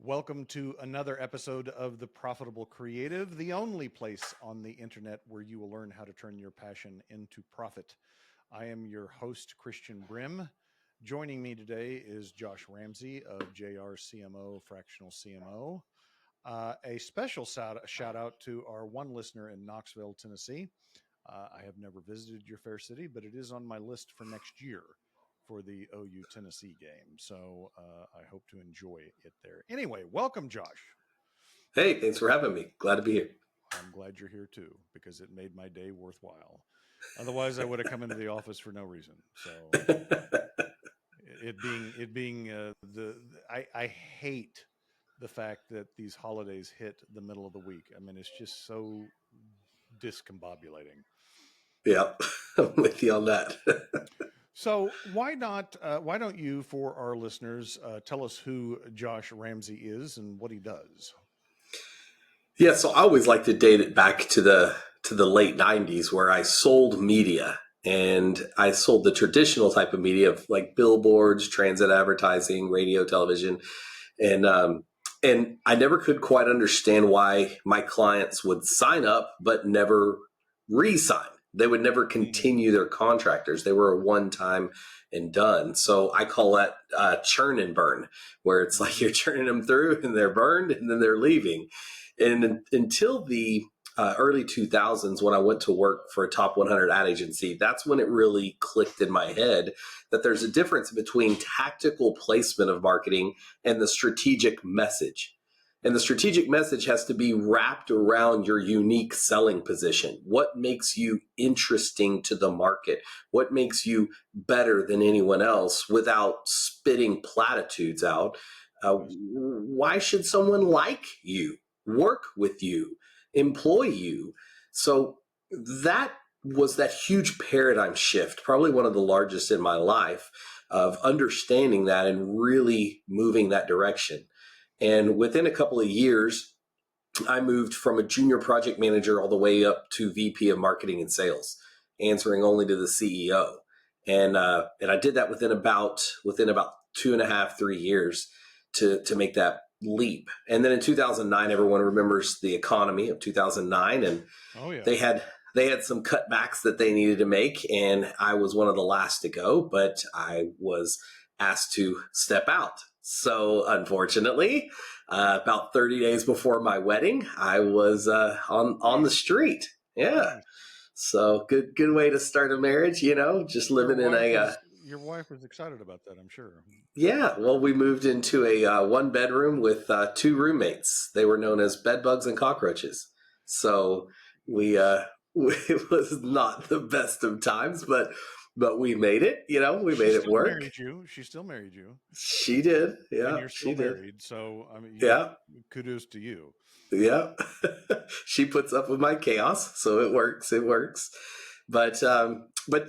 Welcome to another episode of The Profitable Creative, the only place on the internet where you will learn how to turn your passion into profit. I am your host, Christian Brim. Joining me today is Josh Ramsey of JR CMO, Fractional CMO. A special shout out to our one listener in Knoxville, Tennessee. I have never visited your fair city, but it is on my list for next year for the OU Tennessee game. So I hope to enjoy it there. Anyway, welcome, Josh. Hey, thanks for having me. Glad to be here. I'm glad you're here too, because it made my day worthwhile. Otherwise, I would have come into the office for no reason. So I hate the fact that these holidays hit the middle of the week. I mean, it's just so discombobulating. Yeah, I'm with you on that. So why don't you, for our listeners, tell us who Josh Ramsey is and what he does? Yeah, so I always like to date it back to the late '90s, where I sold media, and I sold the traditional type of media of like billboards, transit advertising, radio, television, and and I never could quite understand why my clients would sign up but never re-sign. They would never continue their contractors. They were a one-time and done. So I call that churn and burn, where it's like you're churning them through and they're burned and then they're leaving. And until the early 2000s, when I went to work for a top 100 ad agency, that's when it really clicked in my head that there's a difference between tactical placement of marketing and the strategic message. And the strategic message has to be wrapped around your unique selling position. What makes you interesting to the market? What makes you better than anyone else without spitting platitudes out? Why should someone like you, work with you, employ you? So that was that huge paradigm shift, probably one of the largest in my life, of understanding that and really moving that direction. And within a couple of years, I moved from a junior project manager all the way up to VP of marketing and sales, answering only to the CEO. And I did that within about 2.5, 3 years to make that leap. And then in 2009, everyone remembers the economy of 2009, and Oh yeah, they had some cutbacks that they needed to make, and I was one of the last to go, but I was asked to step out. So unfortunately, about 30 days before my wedding, I was on the street. Yeah. nice. So good way to start a marriage, just living in a Your wife was excited about that, I'm sure. yeah. Well, we moved into a one bedroom with two roommates. They were known as bed bugs and cockroaches. So we it was not the best of times, but we made it. We She made it still work. married you. She still married you, She did. and Yeah, you're she still did. married. So I mean, Yeah. kudos to you. Yeah. She puts up with my chaos, so it works. It works. But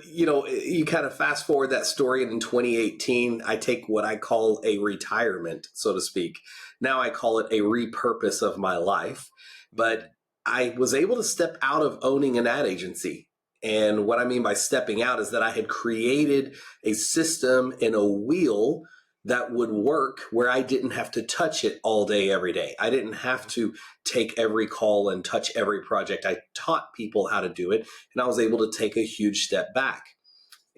you kind of fast forward that story, and in 2018, I take what I call a retirement, so to speak. Now I call it a repurpose of my life. But I was able to step out of owning an ad agency. And what I mean by stepping out is that I had created a system and a wheel that would work where I didn't have to touch it all day, every day. I didn't have to take every call and touch every project. I taught people how to do it, and I was able to take a huge step back.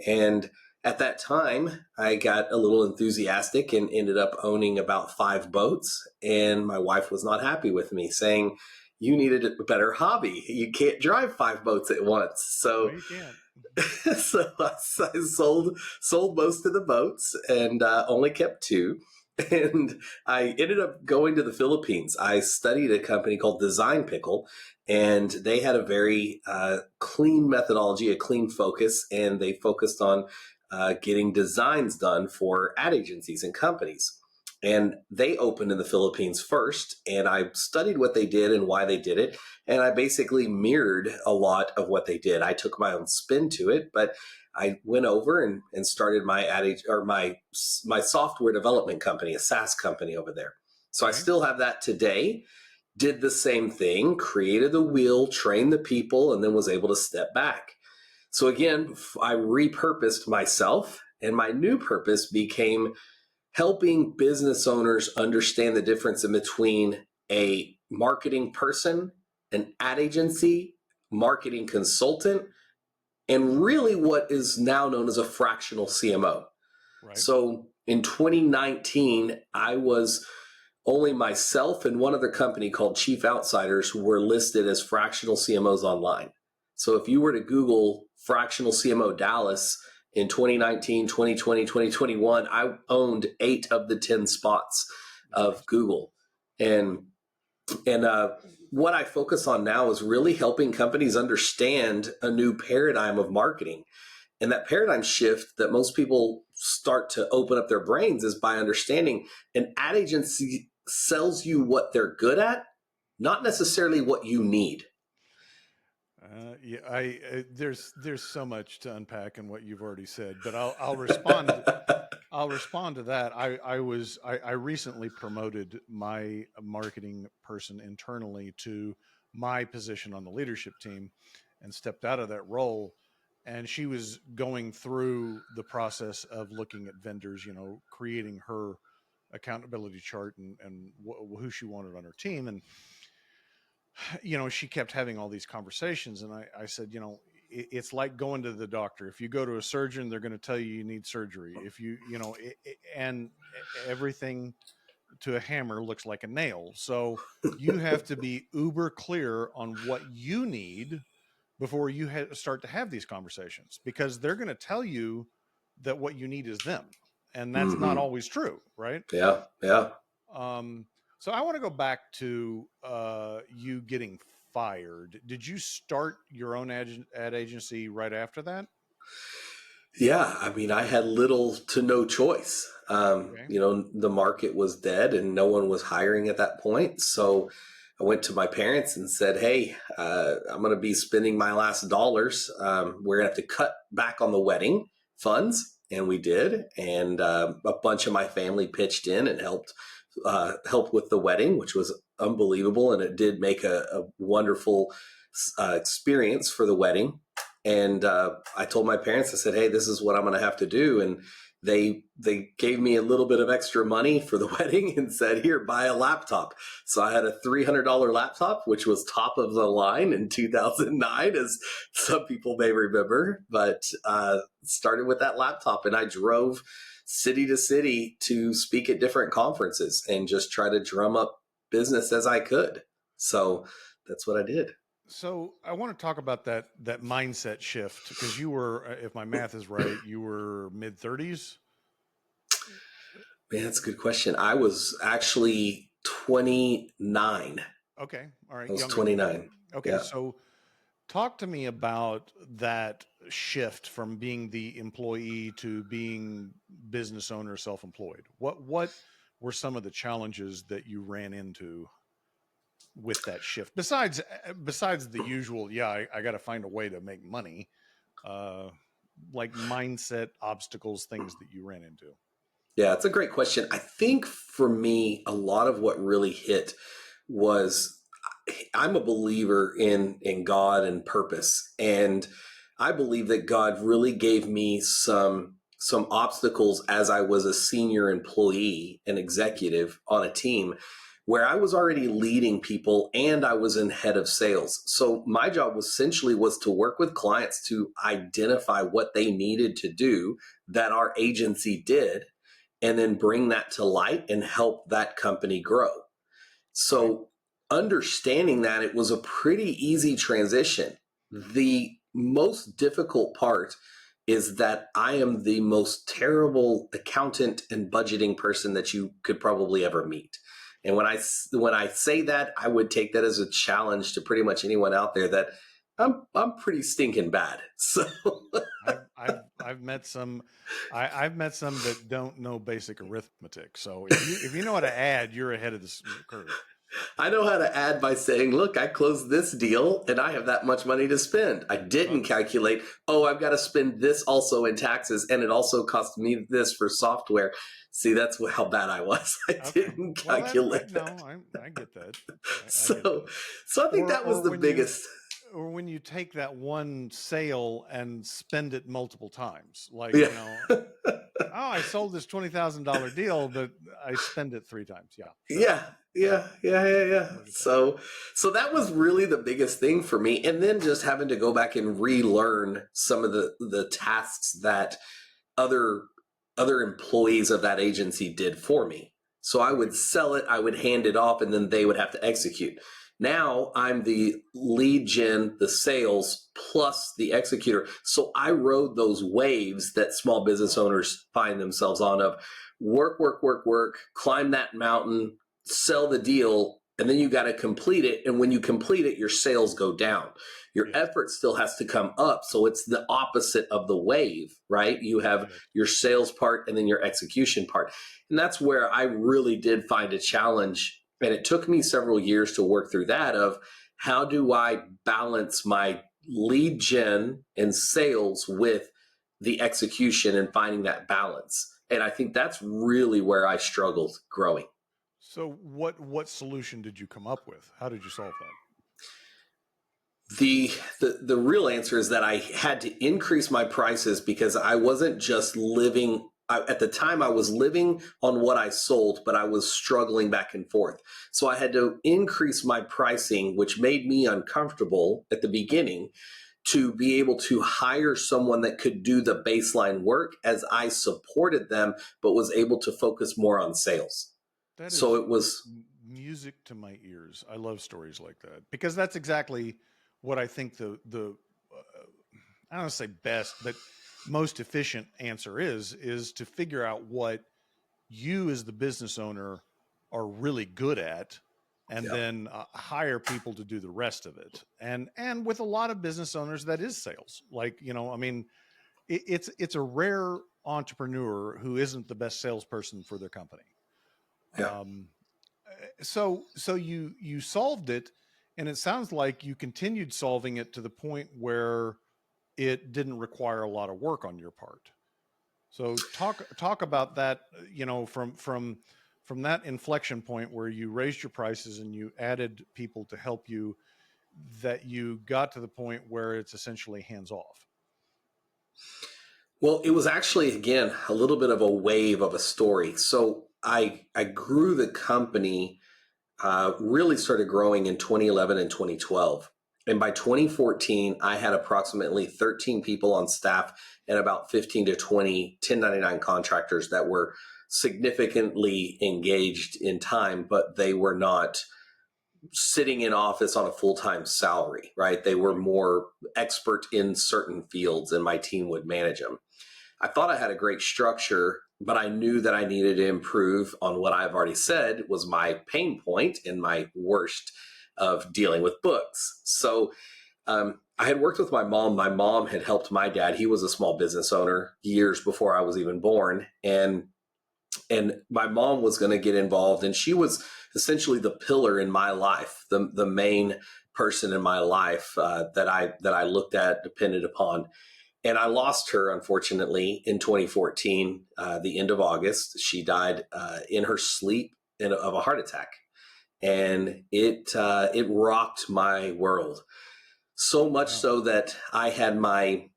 And at that time, I got a little enthusiastic and ended up owning about 5 boats. And my wife was not happy with me, saying, "You needed a better hobby. You can't drive 5 boats at once." No, So you can't. so I sold most of the boats and only kept two. And I ended up going to the Philippines. I studied a company called Design Pickle, and they had a very clean methodology, a clean focus, and they focused on getting designs done for ad agencies and companies. And they opened in the Philippines first, and I studied what they did and why they did it. And I basically mirrored a lot of what they did. I took my own spin to it, but I went over and started my my software development company, a SaaS company over there. So I Okay. still have that today. Did the same thing, created the wheel, trained the people, and then was able to step back. So again, I repurposed myself, and my new purpose became helping business owners understand the difference in between a marketing person, an ad agency, marketing consultant, and really what is now known as a fractional CMO. Right. So in 2019, I was only myself and one other company called Chief Outsiders were listed as fractional CMOs online. So if you were to Google fractional CMO Dallas in 2019, 2020, 2021, I owned 8 of the 10 spots of Google. And what I focus on now is really helping companies understand a new paradigm of marketing. And that paradigm shift that most people start to open up their brains is by understanding an ad agency sells you what they're good at, not necessarily what you need. There's so much to unpack in what you've already said, but I'll respond. I'll respond to that. I recently promoted my marketing person internally to my position on the leadership team, and stepped out of that role. And she was going through the process of looking at vendors, creating her accountability chart and who she wanted on her team. And she kept having all these conversations, and I said, it's like going to the doctor. If you go to a surgeon, they're going to tell you need surgery. If and everything to a hammer looks like a nail. So you have to be uber clear on what you need before you start to have these conversations, because they're going to tell you that what you need is them. And that's not always true, right? Yeah, yeah. So I want to go back to you getting fired. Did you start your own ad agency right after that? Yeah, I mean, I had little to no choice. Okay. The market was dead and no one was hiring at that point. So I went to my parents and said, hey, I'm going to be spending my last dollars. We're going to have to cut back on the wedding funds. And we did. And a bunch of my family pitched in and helped with the wedding, which was unbelievable. And it did make a wonderful experience for the wedding. And I told my parents, I said, hey, this is what I'm going to have to do. And they gave me a little bit of extra money for the wedding and said, here, buy a laptop. So I had a $300 laptop, which was top of the line in 2009, as some people may remember, but started with that laptop. And I drove city to city to speak at different conferences and just try to drum up business as I could. So that's what I did. So I want to talk about that mindset shift, because you were, if my math is right, you were mid 30s. Man, that's a good question. I was actually 29. Okay, all right, I was younger than me. 29. Okay, Yeah. so talk to me about that shift from being the employee to being business owner, self-employed. What were some of the challenges that you ran into with that shift, besides the usual, I got to find a way to make money, like mindset obstacles, things that you ran into? Yeah, it's a great question. I think for me, a lot of what really hit was I'm a believer in God and purpose. And I believe that God really gave me some obstacles as I was a senior employee and executive on a team where I was already leading people and I was in head of sales. So my job was essentially to work with clients to identify what they needed to do that our agency did, and then bring that to light and help that company grow. So understanding that, it was a pretty easy transition. The most difficult part is that I am the most terrible accountant and budgeting person that you could probably ever meet. And when I say that, I would take that as a challenge to pretty much anyone out there, that I'm pretty stinking bad. So I've met some, I've met some that don't know basic arithmetic. So if you know how to add, you're ahead of the curve. I know how to add by saying, look, I closed this deal and I have that much money to spend. I didn't calculate, I've got to spend this also in taxes, and it also cost me this for software. See, that's how bad I was. I didn't calculate that. No, I get that. So I think that was the biggest. Or when you take that one sale and spend it multiple times, like, Yeah. I sold this $20,000 deal, but I spend it 3 times. Yeah, sure. Yeah. Look at that. So that was really the biggest thing for me. And then just having to go back and relearn some of the tasks that other employees of that agency did for me. So I would Right. sell it, I would hand it off, and then they would have to execute. Now I'm the lead gen, the sales, plus the executor. So I rode those waves that small business owners find themselves on of work, climb that mountain, sell the deal, and then you got to complete it. And when you complete it, your sales go down. Your Yes. effort still has to come up. So it's the opposite of the wave, right? You have Yes. your sales part and then your execution part. And that's where I really did find a challenge. And it took me several years to work through that of how do I balance my lead gen and sales with the execution and finding that balance. And I think that's really where I struggled growing. So what solution did you come up with? How did you solve that? The real answer is that I had to increase my prices because I wasn't just living at the time I was living on what I sold, but I was struggling back and forth. So I had to increase my pricing, which made me uncomfortable at the beginning to be able to hire someone that could do the baseline work as I supported them, but was able to focus more on sales. That So is it was, music to my ears. I love stories like that because that's exactly what I think the I don't want to say best, but most efficient answer is to figure out what you as the business owner are really good at, and yeah, then hire people to do the rest of it. And with a lot of business owners, that is sales. Like, I mean, it's a rare entrepreneur who isn't the best salesperson for their company. yeah. Um, so you solved it, and it sounds like you continued solving it to the point where it didn't require a lot of work on your part. So talk about that, from that inflection point where you raised your prices and you added people to help you, that you got to the point where it's essentially hands off. Well, it was actually, again, a little bit of a wave of a story. So I grew the company, really started growing in 2011 and 2012. And by 2014, I had approximately 13 people on staff and about 15 to 20 1099 contractors that were significantly engaged in time, but they were not sitting in office on a full-time salary, right? They were Right. more expert in certain fields and my team would manage them. I thought I had a great structure, but I knew that I needed to improve on what I've already said was my pain point and my worst of dealing with books. So I had worked with my mom. My mom had helped my dad. He was a small business owner years before I was even born. And my mom was going to get involved, and she was essentially the pillar in my life, the main person in my life that I looked at, depended upon. And I lost her, unfortunately, in 2014, the end of August. She died in her sleep of a heart attack, and it rocked my world so much Wow. so that I had my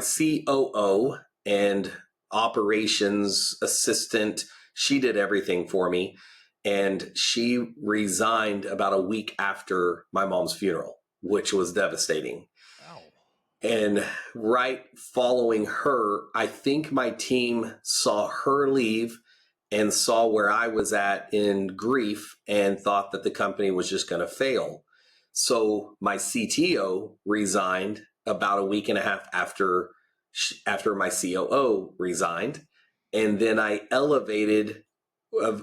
COO and operations assistant. She did everything for me, and she resigned about a week after my mom's funeral, which was devastating. Ow. And right following her, I think my team saw her leave and saw where I was at in grief and thought that the company was just going to fail. So my CTO resigned about a week and a half after my COO resigned. And then I elevated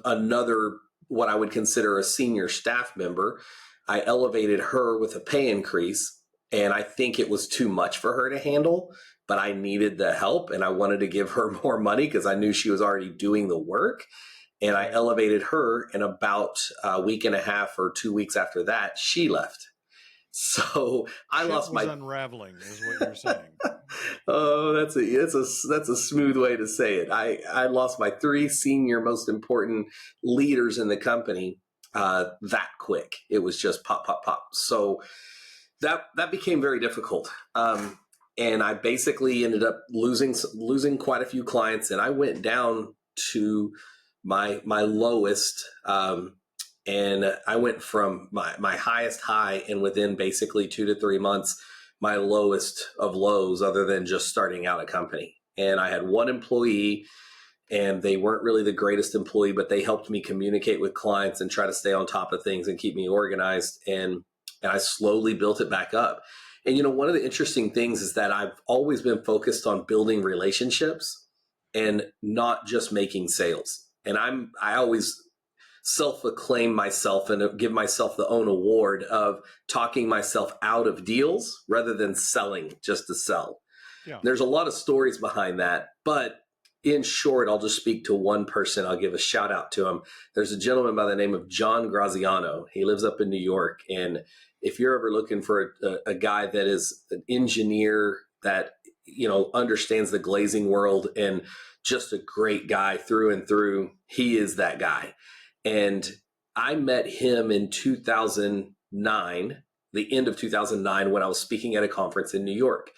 another, what I would consider a senior staff member. I elevated her with a pay increase, and I think it was too much for her to handle, but I needed the help and I wanted to give her more money because I knew she was already doing the work. And I Right. elevated her, and about a week and a half or 2 weeks after that, she left. So I Shit lost was my unraveling, is what you're saying. oh, that's a smooth way to say it. I lost my three senior most important leaders in the company that quick. It was just pop, pop, pop. So that became very difficult. and I basically ended up losing quite a few clients, and I went down to my lowest, and I went from my highest high, and within basically 2 to 3 months, my lowest of lows, other than just starting out a company. And I had one employee, and they weren't really the greatest employee, but they helped me communicate with clients and try to stay on top of things and keep me organized. And I slowly built it back up. And, one of the interesting things is that I've always been focused on building relationships and not just making sales. And I always self-acclaim myself and give myself the own award of talking myself out of deals rather than selling just to sell. Yeah. There's a lot of stories behind that, but in short, I'll just speak to one person. I'll give a shout out to him. There's a gentleman by the name of John Graziano. He lives up in New York. And if you're ever looking for a guy that is an engineer that, understands the glazing world and just a great guy through and through, he is that guy. And I met him in 2009, the end of 2009, when I was speaking at a conference in New York.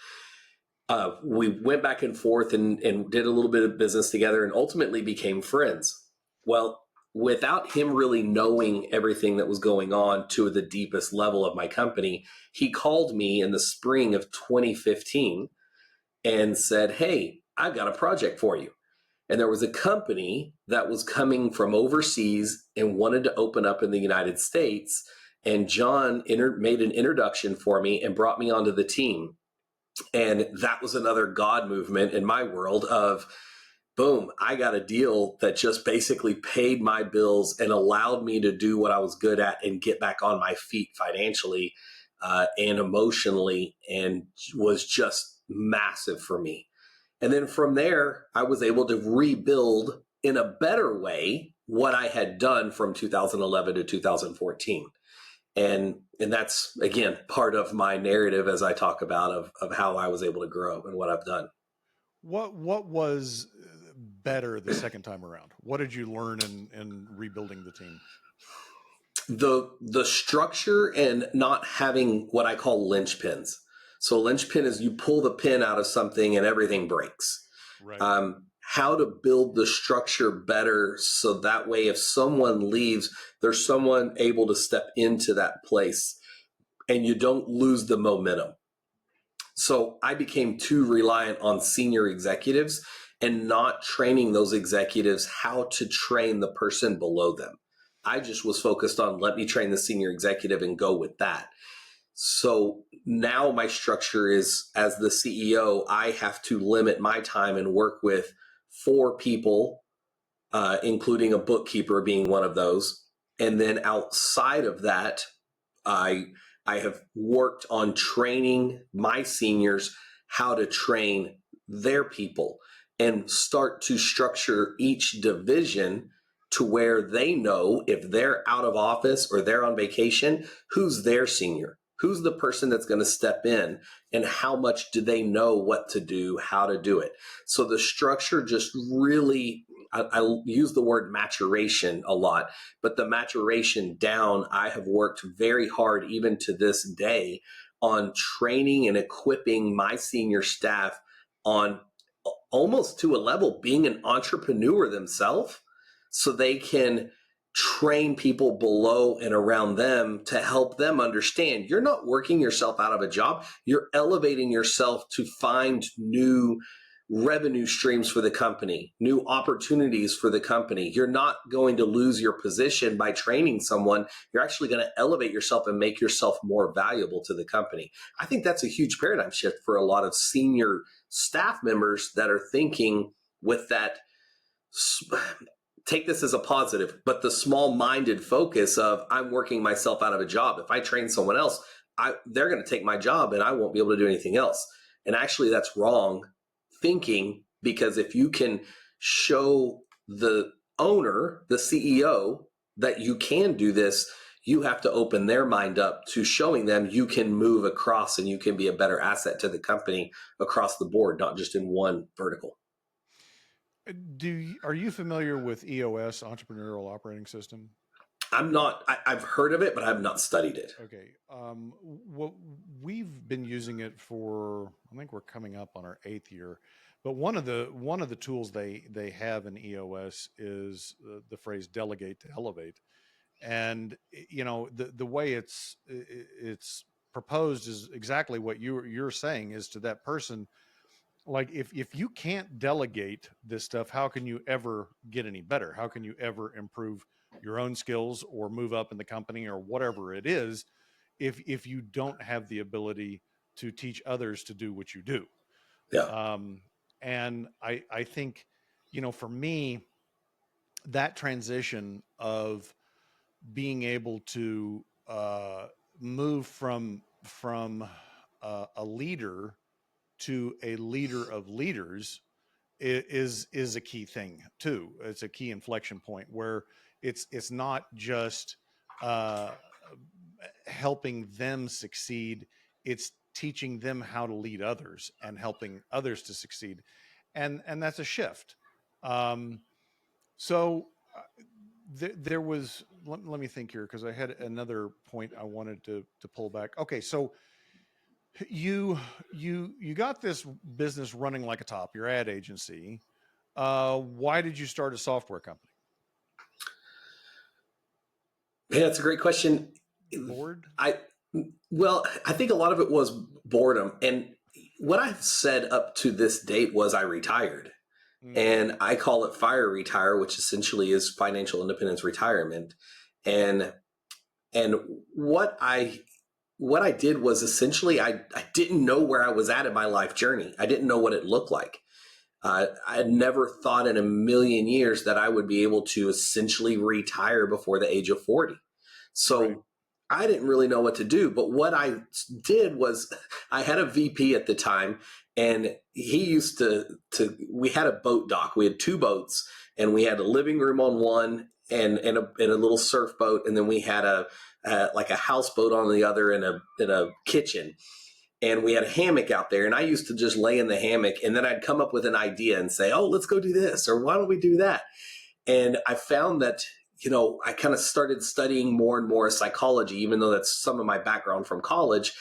We went back and forth and did a little bit of business together and ultimately became friends. Well, without him really knowing everything that was going on to the deepest level of my company, he called me in the spring of 2015 and said, "Hey, I've got a project for you." And there was a company that was coming from overseas and wanted to open up in the United States. And John made an introduction for me and brought me onto the team. And that was another God movement in my world of, boom, I got a deal that just basically paid my bills and allowed me to do what I was good at and get back on my feet financially and emotionally, and was just massive for me. And then from there, I was able to rebuild in a better way what I had done from 2011 to 2014. And that's, again, part of my narrative as I talk about of how I was able to grow and what I've done. What was better the second time around? What did you learn in rebuilding the team? The structure and not having what I call linchpins. So linchpin is you pull the pin out of something and everything breaks. Right. How to build the structure better so that way if someone leaves, there's someone able to step into that place and you don't lose the momentum. So I became too reliant on senior executives and not training those executives how to train the person below them. I just was focused on let me train the senior executive and go with that. So now my structure is, as the CEO, I have to limit my time and work with 4 people, including a bookkeeper being one of those. And then outside of that, I have worked on training my seniors how to train their people and start to structure each division to where they know if they're out of office or they're on vacation, who's their senior, who's the person that's going to step in, and how much do they know what to do, how to do it. So the structure just really, I use the word maturation a lot, but the maturation down, I have worked very hard even to this day on training and equipping my senior staff on almost to a level being an entrepreneur themselves, so they can train people below and around them to help them understand you're not working yourself out of a job. You're elevating yourself to find new revenue streams for the company, new opportunities for the company. You're not going to lose your position by training someone. You're actually going to elevate yourself and make yourself more valuable to the company. I think that's a huge paradigm shift for a lot of senior staff members that are thinking with that, take this as a positive, but the small-minded focus of I'm working myself out of a job. If I train someone else, they're going to take my job and I won't be able to do anything else. And actually that's wrong thinking, because if you can show the owner, the CEO, that you can do this, you have to open their mind up to showing them you can move across and you can be a better asset to the company across the board, not just in one vertical. Are you familiar with EOS, Entrepreneurial Operating System? I've heard of it, but I've not studied it. Okay. What we've been using it for, I think we're coming up on our 8th year, but one of the tools they have in EOS is the phrase delegate to elevate. And the way it's proposed is exactly what you're saying, is to that person, like, if you can't delegate this stuff, how can you ever get any better? How can you ever improve your own skills or move up in the company or whatever it is, if you don't have the ability to teach others to do what you do? Yeah. And I think, for me, that transition of being able to move from a leader to a leader of leaders is a key thing too. It's a key inflection point where it's not just uh, helping them succeed; it's teaching them how to lead others and helping others to succeed, and that's a shift. Um, so there was. Let me think here, because I had another point I wanted to pull back. Okay, so you got this business running like a top, your ad agency. Why did you start a software company? Yeah, that's a great question. Bored? I think a lot of it was boredom. And what I've said up to this date was I retired. And I call it fire retire, which essentially is financial independence retirement. And what I did was essentially I didn't know where I was at in my life journey. I didn't know what it looked like. I had never thought in a million years that I would be able to essentially retire before the age of 40. So right. I didn't really know what to do. But what I did was I had a VP at the time, and he used to we had a boat dock. We had 2 boats, and we had a living room on one and a little surf boat. And then we had like a houseboat on the other, and a kitchen. And we had a hammock out there, and I used to just lay in the hammock, and then I'd come up with an idea and say, oh, let's go do this, or why don't we do that? And I found that, I kind of started studying more and more psychology, even though that's some of my background from college.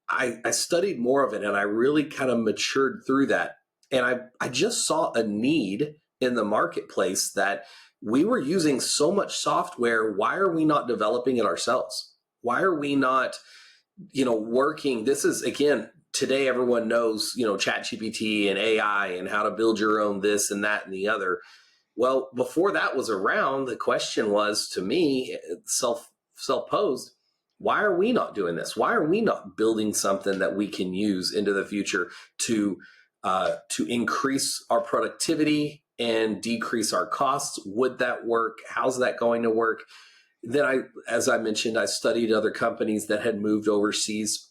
I studied more of it, and I really kind of matured through that. And I just saw a need in the marketplace that we were using so much software. Why are we not developing it ourselves? Why are we not working? This is, again, today everyone knows, ChatGPT and AI and how to build your own this and that and the other. Well, before that was around, the question was, to me, self-posed, why are we not doing this? Why are we not building something that we can use into the future to increase our productivity and decrease our costs? Would that work? How's that going to work? Then as I mentioned, I studied other companies that had moved overseas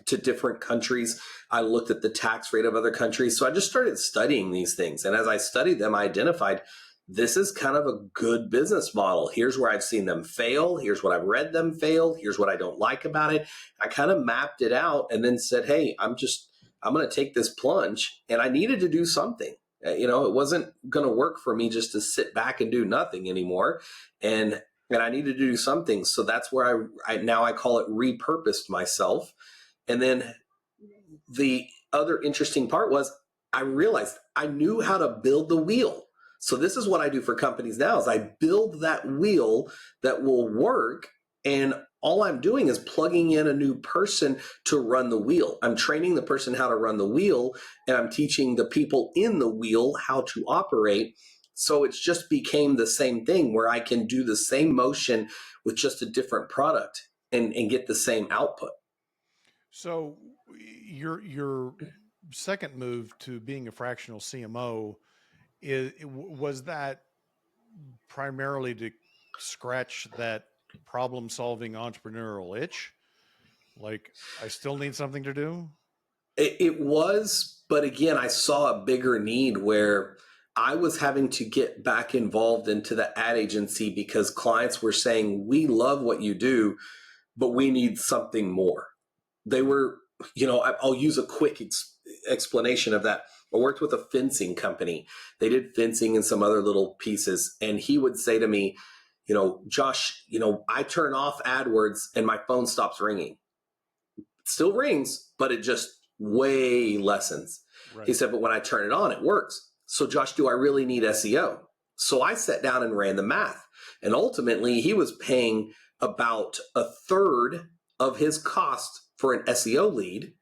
to different countries. I looked at the tax rate of other countries. So I just started studying these things. And as I studied them, I identified this is kind of a good business model. Here's where I've seen them fail. Here's what I've read them fail. Here's what I don't like about it. I kind of mapped it out and then said, hey, I'm going to take this plunge. And I needed to do something. It wasn't going to work for me just to sit back and do nothing anymore. And I needed to do something. So that's where I call it repurposed myself. And then the other interesting part was I realized I knew how to build the wheel. So this is what I do for companies now is I build that wheel that will work. And all I'm doing is plugging in a new person to run the wheel. I'm training the person how to run the wheel, and I'm teaching the people in the wheel how to operate. So it's just became the same thing where I can do the same motion with just a different product and get the same output. So your second move to being a fractional CMO was that primarily to scratch that problem-solving entrepreneurial itch? Like, I still need something to do? It was, but again, I saw a bigger need where I was having to get back involved into the ad agency because clients were saying, we love what you do, but we need something more. They were, I'll use a quick explanation of that. I worked with a fencing company. They did fencing and some other little pieces. And he would say to me, Josh, I turn off AdWords and my phone stops ringing. It still rings, but it just way lessens. He Right. said, but when I turn it on, it works. So Josh, do I really need SEO? So I sat down and ran the math. And ultimately, he was paying about a third of his cost for an SEO lead.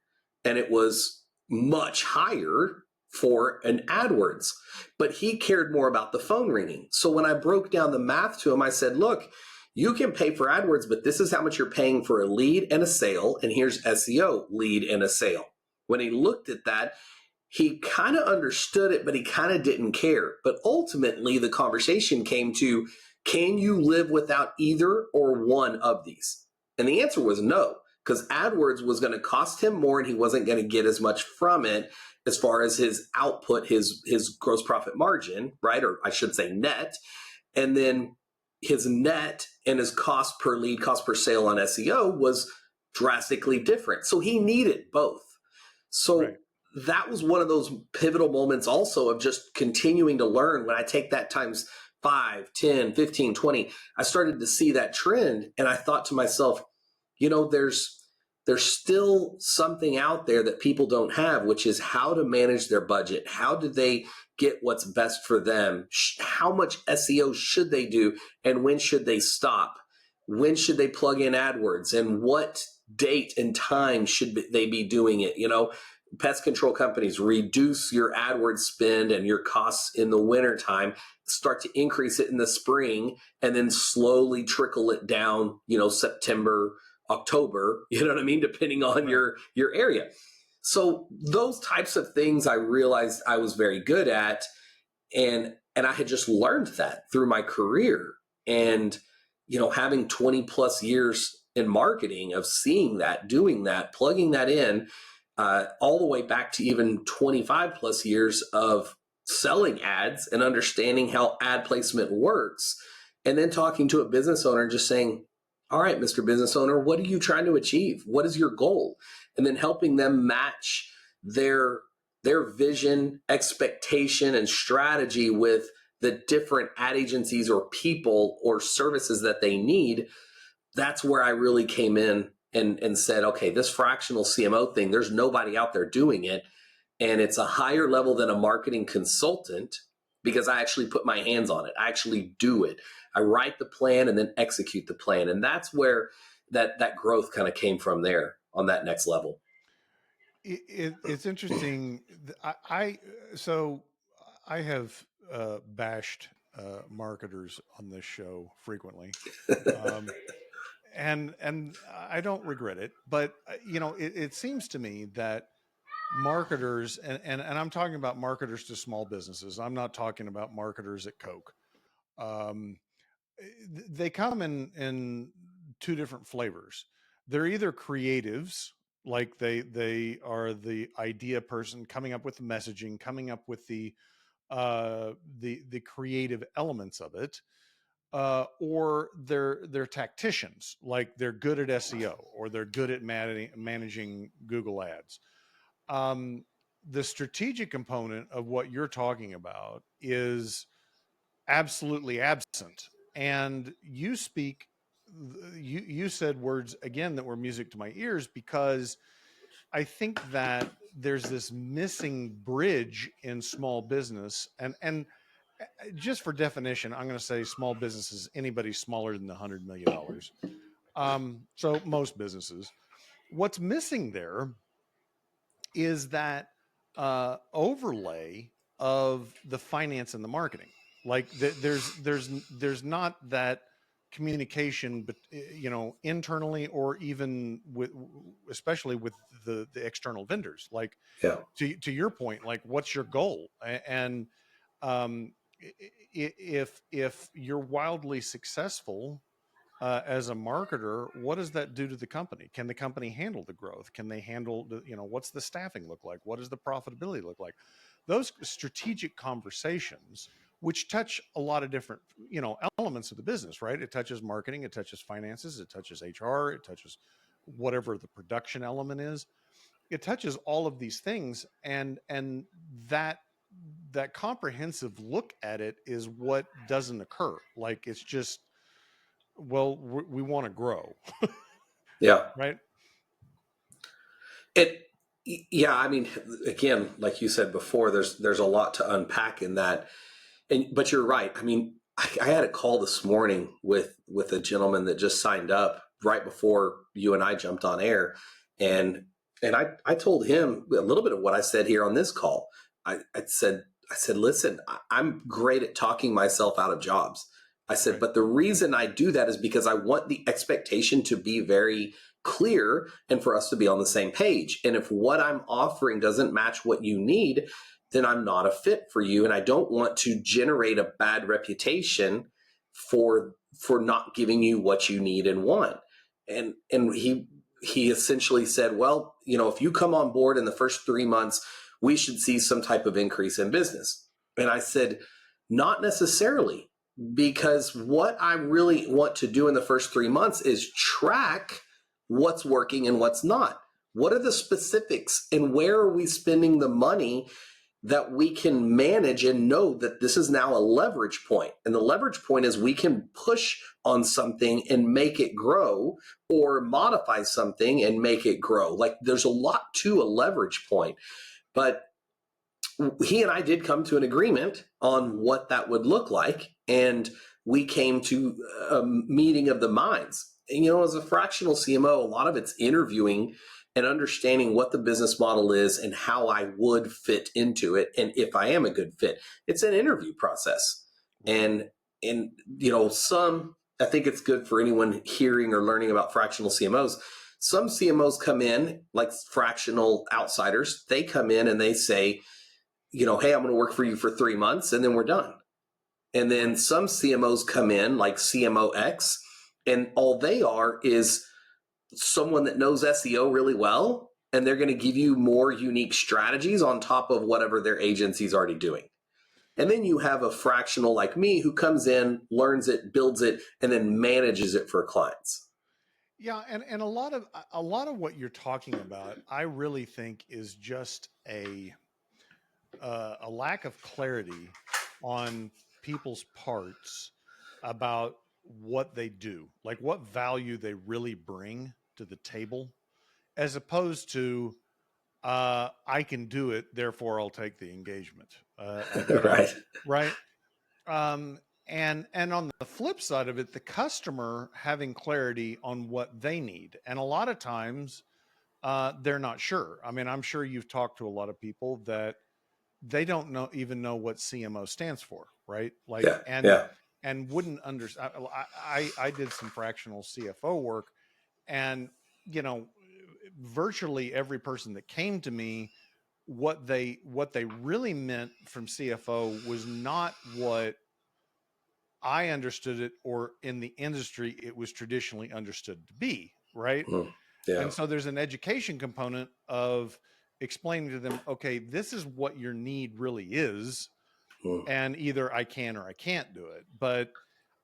And it was much higher for an AdWords. But he cared more about the phone ringing. So when I broke down the math to him, I said, look, you can pay for AdWords, but this is how much you're paying for a lead and a sale. And here's SEO, lead and a sale. When he looked at that, he kind of understood it, but he kind of didn't care. But ultimately, the conversation came to, can you live without either or one of these? And the answer was no, because AdWords was going to cost him more and he wasn't going to get as much from it as far as his output, his gross profit margin, right? Or I should say net. And then his net and his cost per lead, cost per sale on SEO was drastically different. So he needed both. So Right. that was one of those pivotal moments also of just continuing to learn. When I take that times 5, 10, 15, 20, I started to see that trend. And I thought to myself, there's still something out there that people don't have, which is how to manage their budget. How do they get what's best for them? How much SEO should they do? And when should they stop? When should they plug in AdWords? And what date and time should they be doing it? Pest control companies reduce your AdWords spend and your costs in the wintertime, start to increase it in the spring, and then slowly trickle it down, September, October, you know what I mean? Depending on Right. your area. So those types of things I realized I was very good at. And I had just learned that through my career. And, having 20 plus years in marketing of seeing that, doing that, plugging that in, all the way back to even 25 plus years of selling ads and understanding how ad placement works. And then talking to a business owner and just saying, all right, Mr. Business Owner, what are you trying to achieve? What is your goal? And then helping them match their vision, expectation, and strategy with the different ad agencies or people or services that they need. That's where I really came in and said, okay, this fractional CMO thing, there's nobody out there doing it. And it's a higher level than a marketing consultant because I actually put my hands on it. I actually do it. I write the plan and then execute the plan. And that's where that growth kind of came from there on that next level. It's interesting. So I have bashed marketers on this show frequently, um, and I don't regret it. But it seems to me that marketers, and I'm talking about marketers to small businesses. I'm not talking about marketers at Coke. Um, they come in two different flavors. They're either creatives, like they are the idea person coming up with the messaging, coming up with the creative elements of it, or they're tacticians, like they're good at SEO or they're good at managing Google Ads. Um, the strategic component of what you're talking about is absolutely absent. And you said words again that were music to my ears, because I think that there's this missing bridge in small business. And just for definition, I'm going to say small business is anybody smaller than the $100 million. So most businesses. What's missing there is that overlay of the finance and the marketing. Like there's not that communication, but internally, or even with, especially with the external vendors. Like Yeah. to your point, like what's your goal? And um, if you're wildly successful as a marketer, what does that do to the company? Can the company handle the growth? Can they handle what's the staffing look like? What does the profitability look like? Those strategic conversations, which touch a lot of different elements of the business, right? It touches marketing, it touches finances, it touches HR, it touches whatever the production element is. It touches all of these things, and that that comprehensive look at it is what doesn't occur. Like it's just Well, we want to grow, Yeah. right? It, yeah, I mean, again, like you said before, there's a lot to unpack in that. But you're right. I mean, I had a call this morning with a gentleman that just signed up right before you and I jumped on air, and I told him a little bit of what I said here on this call. I said, listen, I'm great at talking myself out of jobs. I said, Right. but the reason I do that is because I want the expectation to be very clear and for us to be on the same page. And if what I'm offering doesn't match what you need, then I'm not a fit for you. And I don't want to generate a bad reputation for not giving you what you need and want. And he essentially said, well, if you come on board in the first 3 months, we should see some type of increase in business. And I said, not necessarily, because what I really want to do in the first 3 months is track what's working and what's not. What are the specifics and where are we spending the money that we can manage and know that this is now a leverage point. And the leverage point is we can push on something and make it grow, or modify something and make it grow. Like, there's a lot to a leverage point. But he and I did come to an agreement on what that would look like. And we came to a meeting of the minds. And, as a fractional CMO, a lot of it's interviewing and understanding what the business model is and how I would fit into it. And if I am a good fit, it's an interview process. And I think it's good for anyone hearing or learning about fractional CMOs. Some CMOs come in, like fractional outsiders, they come in and they say, hey, I'm going to work for you for 3 months and then we're done. And then some CMOs come in like CMOX, and all they are is someone that knows SEO really well, and they're going to give you more unique strategies on top of whatever their agency's already doing. And then you have a fractional like me who comes in, learns it, builds it, and then manages it for clients. Yeah, and a lot of what you're talking about, I really think is just a lack of clarity on people's parts about what they do, like what value they really bring to the table, as opposed to I can do it, therefore I'll take the engagement. Right. Right. And on the flip side of it, the customer having clarity on what they need, and a lot of times they're not sure. I mean, I'm sure you've talked to a lot of people that they don't even know what CMO stands for, right? Like, Yeah. Yeah. and wouldn't understand. I did some fractional CFO work, and virtually every person that came to me, what they really meant from CFO was not what I understood it, or in the industry it was traditionally understood to be, right? Yeah. And so there's an education component of explaining to them, okay, this is what your need really is, and either I can or I can't do it. But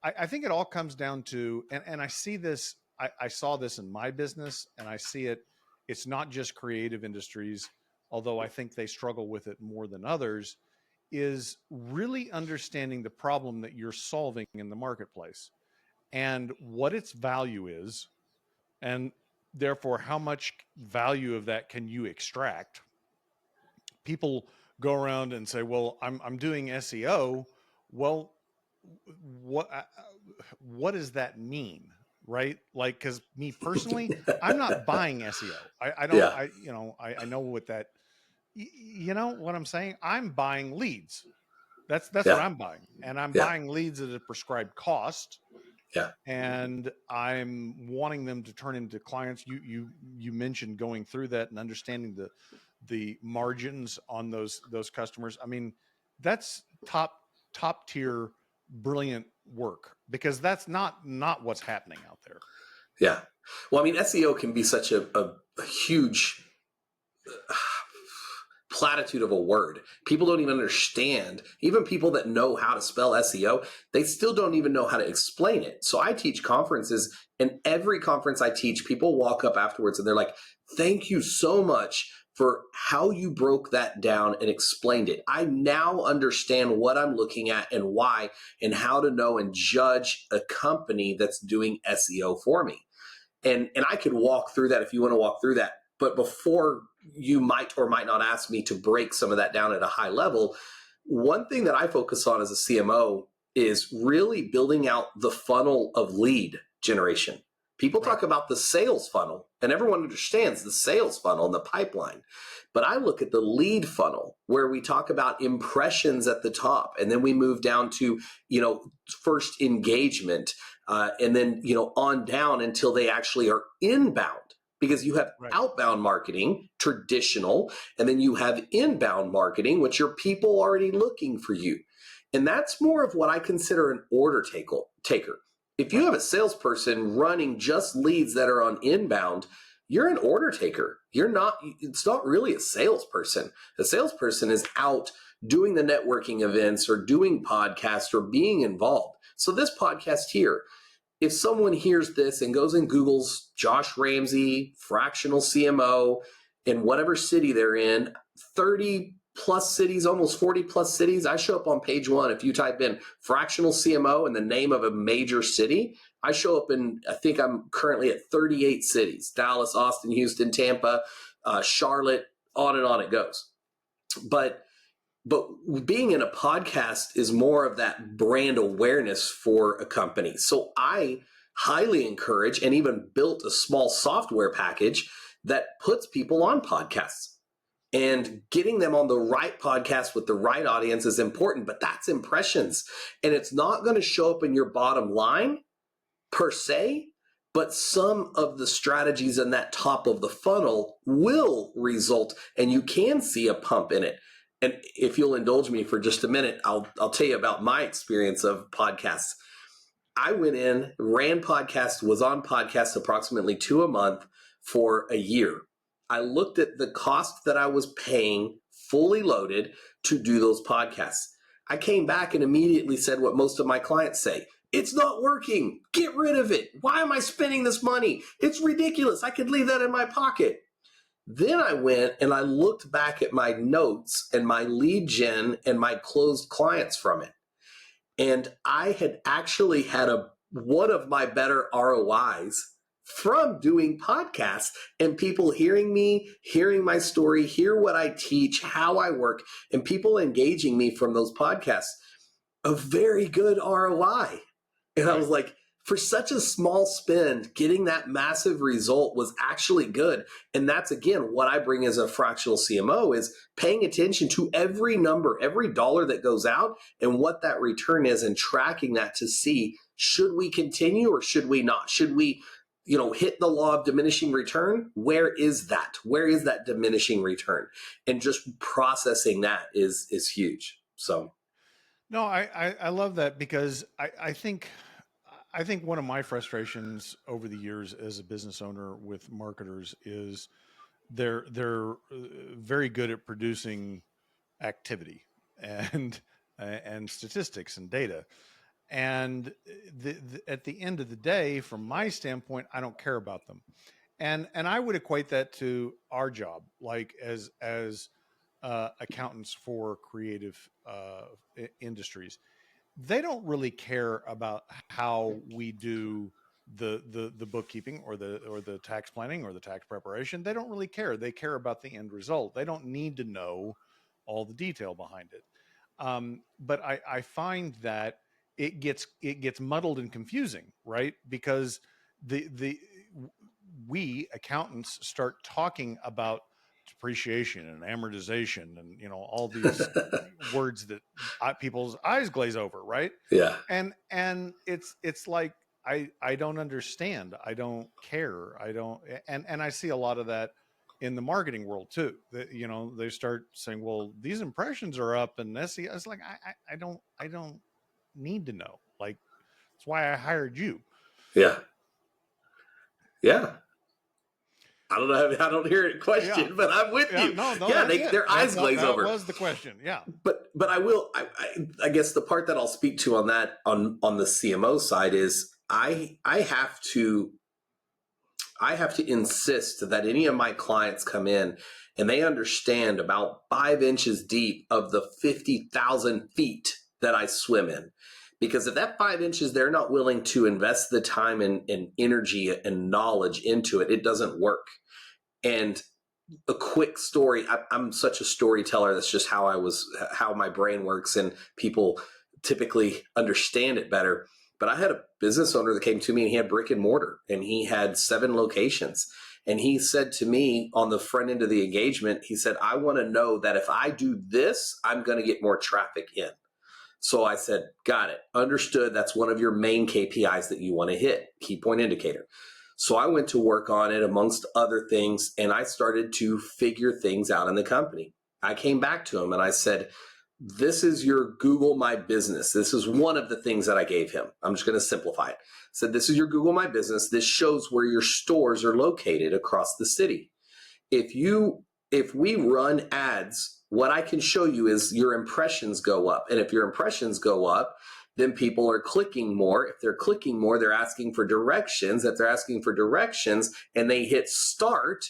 I think it all comes down to, and I see this, I saw this in my business, and I see it, it's not just creative industries, although I think they struggle with it more than others, is really understanding the problem that you're solving in the marketplace and what its value is, and therefore how much value of that can you extract. People go around and say, well, I'm doing SEO. Well, what what does that mean, right? Like, because me personally, I'm not buying SEO. I don't. Yeah. I know what that. You know what I'm saying? I'm buying leads. That's what Yeah. I'm buying, and I'm Yeah. buying leads at a prescribed cost, Yeah. and I'm wanting them to turn into clients. You mentioned going through that and understanding the margins on those customers. I mean, that's top tier brilliant work, because that's not what's happening out there. Yeah. Well, I mean, SEO can be such a huge platitude of a word. People don't even understand. Even people that know how to spell SEO, they still don't even know how to explain it. So I teach conferences, and every conference I teach, people walk up afterwards and they're like, thank you so much for how you broke that down and explained it. I now understand what I'm looking at and why, and how to know and judge a company that's doing SEO for me. And I could walk through that if you want to walk through that. But before you might or might not ask me to break some of that down at a high level, one thing that I focus on as a CMO is really building out the funnel of lead generation. People talk about the sales funnel, and everyone understands the sales funnel and the pipeline. But I look at the lead funnel, where we talk about impressions at the top, and then we move down to, first engagement, and then, on down until they actually are inbound. Because you have outbound marketing, traditional, and then you have inbound marketing, which are people already looking for you. And that's more of what I consider an order taker. If you have a salesperson running just leads that are on inbound, you're an order taker. It's not really a salesperson. The salesperson is out doing the networking events or doing podcasts or being involved. So this podcast here, if someone hears this and goes and Googles Josh Ramsey, fractional CMO, in whatever city they're in, 30 plus cities, almost 40 plus cities, I show up on page one. If you type in fractional CMO and the name of a major city, I show up I think I'm currently at 38 cities: Dallas, Austin, Houston, Tampa, Charlotte, on and on it goes. But being in a podcast is more of that brand awareness for a company. So I highly encourage, and even built a small software package that puts people on podcasts. And getting them on the right podcast with the right audience is important, but that's impressions. And it's not going to show up in your bottom line per se, but some of the strategies in that top of the funnel will result, and you can see a pump in it. And if you'll indulge me for just a minute, I'll tell you about my experience of podcasts. I went in, ran podcasts, was on podcasts approximately 2 a month for a year. I looked at the cost that I was paying fully loaded to do those podcasts. I came back and immediately said what most of my clients say: it's not working. Get rid of it. Why am I spending this money? It's ridiculous. I could leave that in my pocket. Then I went and I looked back at my notes and my lead gen and my closed clients from it. And I had actually had one of my better ROIs from doing podcasts, and people hearing me, hearing my story, hear what I teach, how I work, and people engaging me from those podcasts. A very good ROI. And I was like, for such a small spend, getting that massive result was actually good. And that's, again, what I bring as a fractional CMO, is paying attention to every number, every dollar that goes out, and what that return is, and tracking that to see, should we continue or should we not? Should we, hit the law of diminishing return? Where is that? Where is that diminishing return? And just processing that is huge. So. No, I love that, because I think one of my frustrations over the years as a business owner with marketers is they're very good at producing activity and statistics and data. And at the end of the day, from my standpoint, I don't care about them. And I would equate that to our job, like as accountants for creative industries. They don't really care about how we do the bookkeeping or the tax planning or the tax preparation. They don't really care. They care about the end result. They don't need to know all the detail behind it. But I find that it gets muddled and confusing, right? Because we accountants start talking about depreciation and amortization and all these words that people's eyes glaze over, right? Yeah. And it's like I don't understand. I don't care. I don't. And I see a lot of that in the marketing world too. That they start saying, well, these impressions are up and SEO. It's like I don't need to know. Like, that's why I hired you. Yeah. I don't know. I don't hear a question, but I'm with you. No, their eyes glaze over. That was the question. Yeah. But I will. I guess the part that I'll speak to on that on the CMO side is I have to I have to insist that any of my clients come in and they understand about 5 inches deep of the 50,000 feet that I swim in. Because if that 5 inches, they're not willing to invest the time and energy and knowledge into it, it doesn't work. And a quick story, I'm such a storyteller. That's just how my brain works, and people typically understand it better. But I had a business owner that came to me and he had brick and mortar and he had 7 locations. And he said to me on the front end of the engagement, he said, I want to know that if I do this, I'm going to get more traffic in. So I said, got it. Understood. That's one of your main KPIs that you want to hit, key point indicator. So I went to work on it amongst other things, and I started to figure things out in the company. I came back to him and I said, this is your Google My Business. This is one of the things that I gave him. I'm just going to simplify it. I said, this is your Google My Business. This shows where your stores are located across the city. If we run ads, what I can show you is your impressions go up. And if your impressions go up, then people are clicking more. If they're clicking more, they're asking for directions. If they're asking for directions and they hit start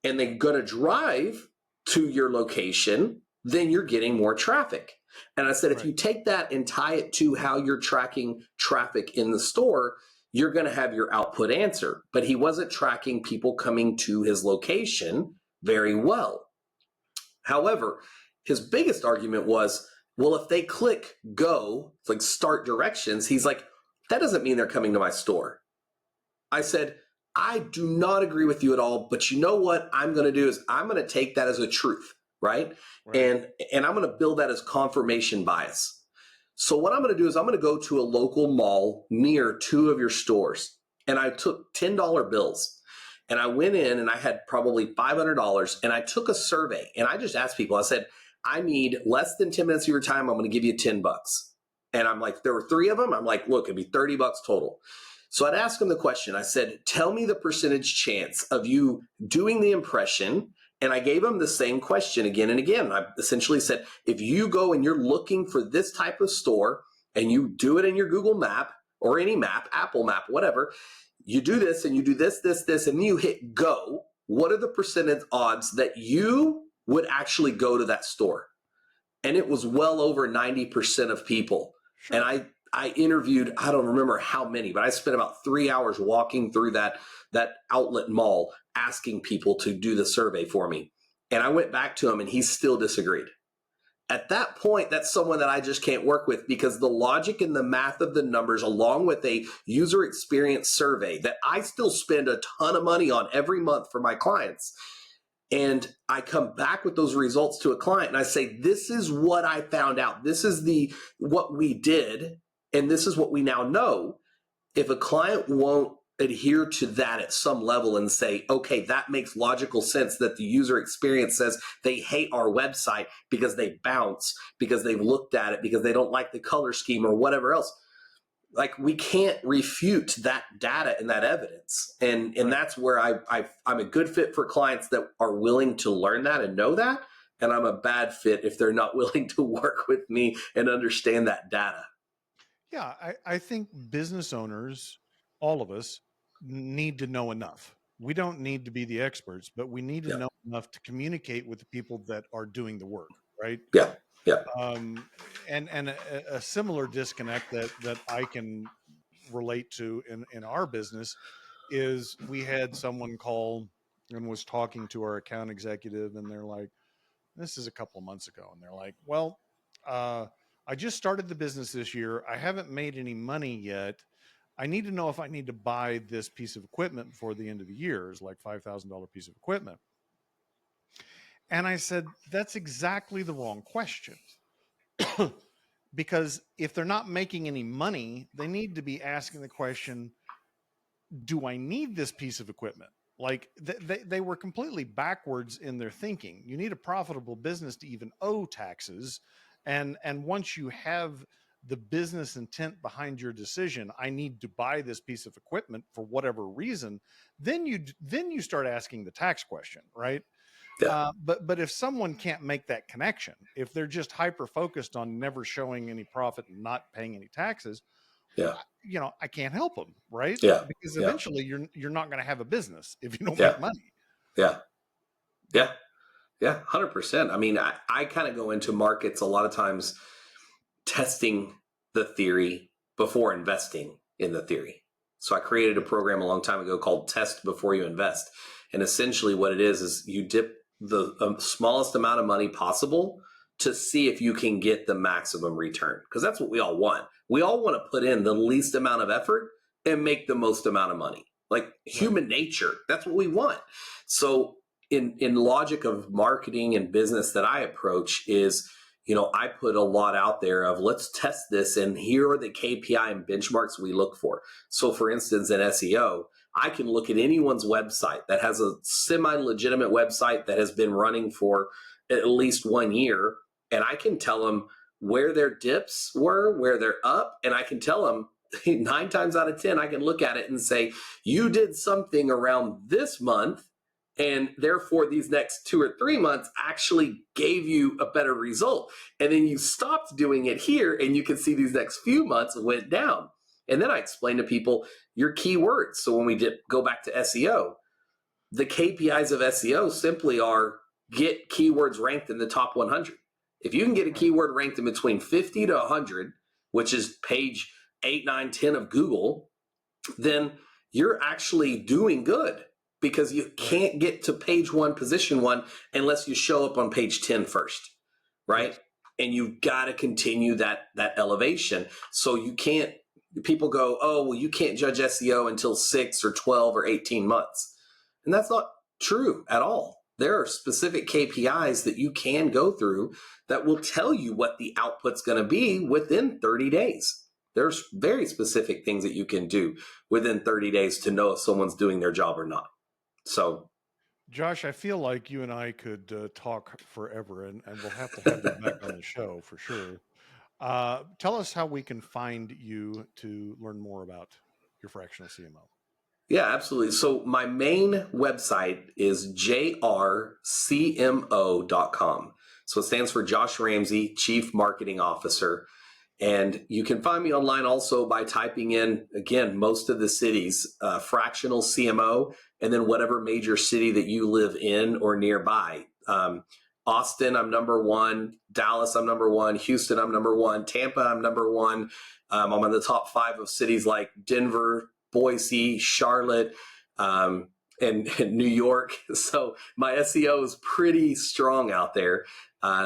and they're going to drive to your location, then you're getting more traffic. And I said, if you take that and tie it to how you're tracking traffic in the store, you're going to have your output answer. But he wasn't tracking people coming to his location very well. However, his biggest argument was, well, if they click go, like start directions, he's like, that doesn't mean they're coming to my store. I said, I do not agree with you at all, but you know what I'm going to do is I'm going to take that as a truth, right? And I'm going to build that as confirmation bias. So what I'm going to do is I'm going to go to a local mall near 2 of your stores, and I took $10 bills. And I went in and I had probably $500, and I took a survey and I just asked people, I said, I need less than 10 minutes of your time. I'm going to give you $10. And I'm like, there were 3 of them. I'm like, look, it'd be $30 total. So I'd ask them the question. I said, tell me the percentage chance of you doing the impression. And I gave them the same question again and again. I essentially said, if you go and you're looking for this type of store and you do it in your Google map or any map, Apple map, whatever, you do this and you do this, and you hit go, what are the percentage odds that you would actually go to that store? And it was well over 90% of people. Sure. And I interviewed, I don't remember how many, but I spent about 3 hours walking through that outlet mall asking people to do the survey for me. And I went back to him and he still disagreed. At that point, that's someone that I just can't work with, because the logic and the math of the numbers, along with a user experience survey that I still spend a ton of money on every month for my clients. And I come back with those results to a client and I say, this is what I found out. This is what we did. And this is what we now know. If a client won't adhere to that at some level and say, okay, that makes logical sense that the user experience says they hate our website because they bounce, because they've looked at it, because they don't like the color scheme or whatever else. Like, we can't refute that data and that evidence. And that's where I'm a good fit for clients that are willing to learn that and know that. And I'm a bad fit if they're not willing to work with me and understand that data. Yeah, I think business owners, all of us, need to know enough. We don't need to be the experts, but we need to know enough to communicate with the people that are doing the work, right? Yeah. Yeah. And a similar disconnect that I can relate to in our business is, we had someone call and was talking to our account executive, and they're like, this is a couple of months ago, and they're like, well, I just started the business this year. I haven't made any money yet. I need to know if I need to buy this piece of equipment before the end of the year. It's like $5,000 piece of equipment. And I said, that's exactly the wrong question. Because if they're not making any money, they need to be asking the question, do I need this piece of equipment? Like, they were completely backwards in their thinking. You need a profitable business to even owe taxes. And once you have the business intent behind your decision, I need to buy this piece of equipment for whatever reason, then you start asking the tax question, right? Yeah. But if someone can't make that connection, if they're just hyper focused on never showing any profit and not paying any taxes, Yeah. I can't help them, right? Yeah. Because Yeah. eventually you're not going to have a business if you don't Yeah. make money. Yeah. Yeah. Yeah. 100%. I mean, I kind of go into markets a lot of times testing the theory before investing in the theory. So I created a program a long time ago called Test Before You Invest. And essentially what it is you dip the smallest amount of money possible to see if you can get the maximum return. Because that's what we all want. We all want to put in the least amount of effort and make the most amount of money. Like human nature, that's what we want. So in logic of marketing and business that I approach is, I put a lot out there of let's test this, and here are the KPI and benchmarks we look for. So for instance, in SEO, I can look at anyone's website that has a semi-legitimate website that has been running for at least 1 year, and I can tell them where their dips were, where they're up, and I can tell them 9 times out of 10, I can look at it and say, you did something around this month, and therefore these next 2 or 3 months actually gave you a better result. And then you stopped doing it here, and you can see these next few months went down. And then I explain to people your keywords. So when we go back to SEO, the KPIs of SEO simply are get keywords ranked in the top 100. If you can get a keyword ranked in between 50 to 100, which is page 8, 9, 10 of Google, then you're actually doing good, because you can't get to page 1, position 1, unless you show up on page 10 first, right? Yes. And you've got to continue that elevation. So you can't, people go, oh, well, you can't judge SEO until 6 or 12 or 18 months. And that's not true at all. There are specific KPIs that you can go through that will tell you what the output's going to be within 30 days. There's very specific things that you can do within 30 days to know if someone's doing their job or not. So, Josh, I feel like you and I could talk forever, and we'll have to have you back on the show for sure. Tell us how we can find you to learn more about your fractional CMO. Yeah, absolutely. So my main website is jrcmo.com. So it stands for Josh Ramsey, Chief Marketing Officer. And you can find me online also by typing in, again, most of the cities, fractional CMO, and then whatever major city that you live in or nearby. Austin, I'm number 1. Dallas, I'm number 1. Houston, I'm number 1. Tampa, I'm number 1. I'm on the top 5 of cities like Denver, Boise, Charlotte, and New York. So my SEO is pretty strong out there.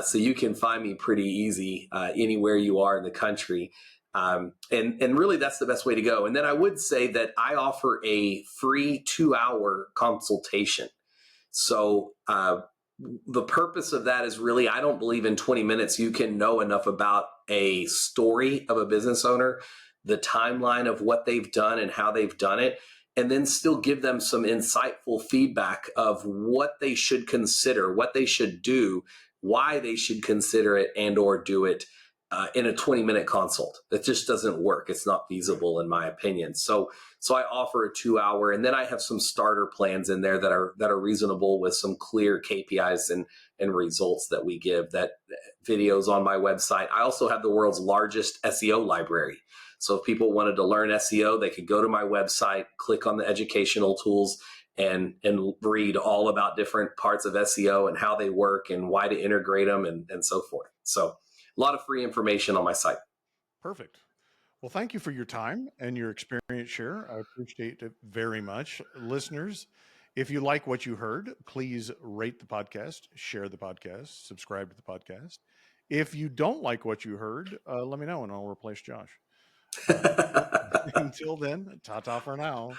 So you can find me pretty easy anywhere you are in the country. And really that's the best way to go. And then I would say that I offer a free 2-hour consultation. So the purpose of that is really, I don't believe in 20 minutes you can know enough about a story of a business owner, the timeline of what they've done and how they've done it, and then still give them some insightful feedback of what they should consider, what they should do, why they should consider it and or do it in a 20-minute consult. That just doesn't work. It's not feasible in my opinion. So I offer a 2-hour, and then I have some starter plans in there that are reasonable with some clear KPIs and results that we give, that videos on my website. I also have the world's largest SEO library. So if people wanted to learn SEO, they could go to my website, click on the educational tools, and read all about different parts of SEO and how they work and why to integrate them and so forth. So a lot of free information on my site. Perfect. Well, thank you for your time and your experience share. I appreciate it very much. Listeners, if you like what you heard, please rate the podcast, share the podcast, subscribe to the podcast. If you don't like what you heard, let me know and I'll replace Josh. Until then, ta-ta for now.